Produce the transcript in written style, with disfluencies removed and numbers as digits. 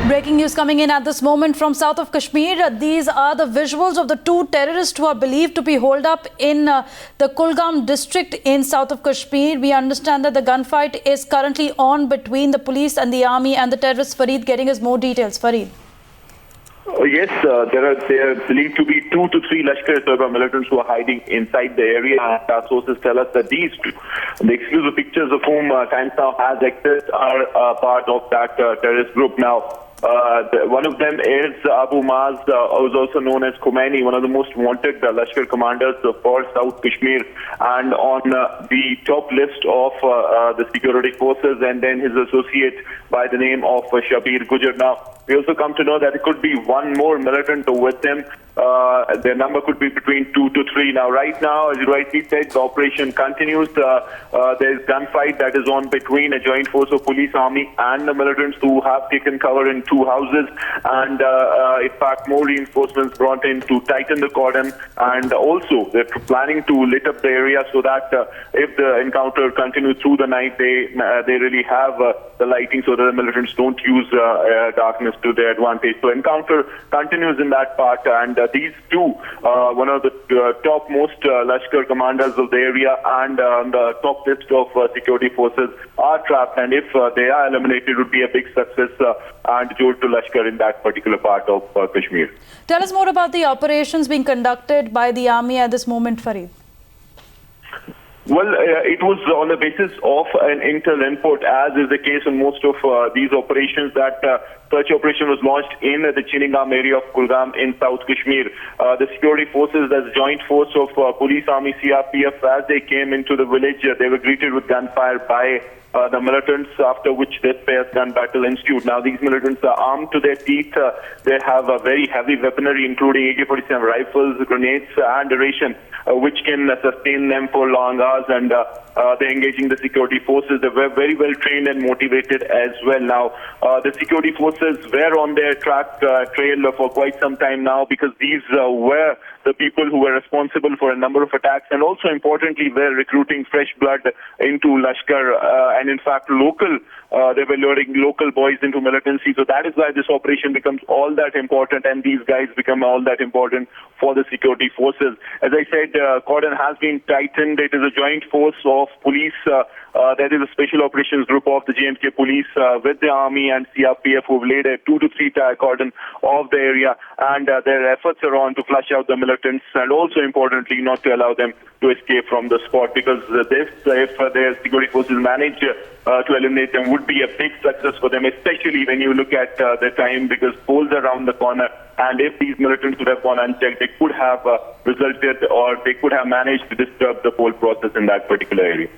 Breaking news coming in at this moment from south of Kashmir. These are the visuals of the two terrorists who are believed to be holed up in the Kulgam district in south of Kashmir. We understand that the gunfight is currently on between the police and the army and the terrorists. Fareed getting us more details. Fareed. Yes, there are believed to be 2 to 3 Lashkar-e-Toiba militants who are hiding inside the area. And our sources tell us that these two, the exclusive pictures of whom Times Now has access, are part of that terrorist group now. One of them is Abu Maz, who is also known as Khomeini, one of the most wanted Lashkar commanders for South Kashmir, and on the top list of the security forces, and then his associate by the name of Shabir Gujar. Now, we also come to know that it could be one more militant with them. Their number could be between 2 to 3. Now, right now, as you rightly said, the operation continues. There is gunfight that is on between a joint force of police, army, and the militants who have taken cover in 2 houses. And in fact, more reinforcements brought in to tighten the cordon. And also, they're planning to lit up the area so that if the encounter continues through the night, they really have the lighting so that the militants don't use darkness to their advantage. So encounter continues in that part, and these two, one of the topmost Lashkar commanders of the area and on the top list of security forces, are trapped, and if they are eliminated, it would be a big success and jolt to Lashkar in that particular part of Kashmir. Tell us more about the operations being conducted by the army at this moment, Fareed. Well, it was on the basis of an intel input, as is the case in most of these operations, that such operation was launched in the Chiningam area of Kulgam in South Kashmir. The security forces, as a joint force of police, army, CRPF, as they came into the village, they were greeted with gunfire by the militants, after which this fierce gun battle ensued. Now, these militants are armed to their teeth. They have a very heavy weaponry, including AK-47 rifles, grenades, and a ration, which can sustain them for long hours, and they're engaging the security forces. They were very well trained and motivated as well. Now, the security forces were on their trail for quite some time now, because these were the people who were responsible for a number of attacks, and also importantly were recruiting fresh blood into Lashkar, and in fact they were luring local boys into militancy. So that is why this operation becomes all that important, and these guys become all that important for the security forces. As I said, cordon has been tightened. It is a joint force of police. There is a special operations group of the J&K police with the army and CRPF, who have laid a 2 to 3 tire cordon of the area, and their efforts are on to flush out the militants, and also importantly not to allow them to escape from the spot, because if their security forces manage to eliminate them, would be a big success for them, especially when you look at the time, because polls are around the corner, and if these militants would have gone unchecked, they could have resulted, or they could have managed to disturb the poll process in that particular area.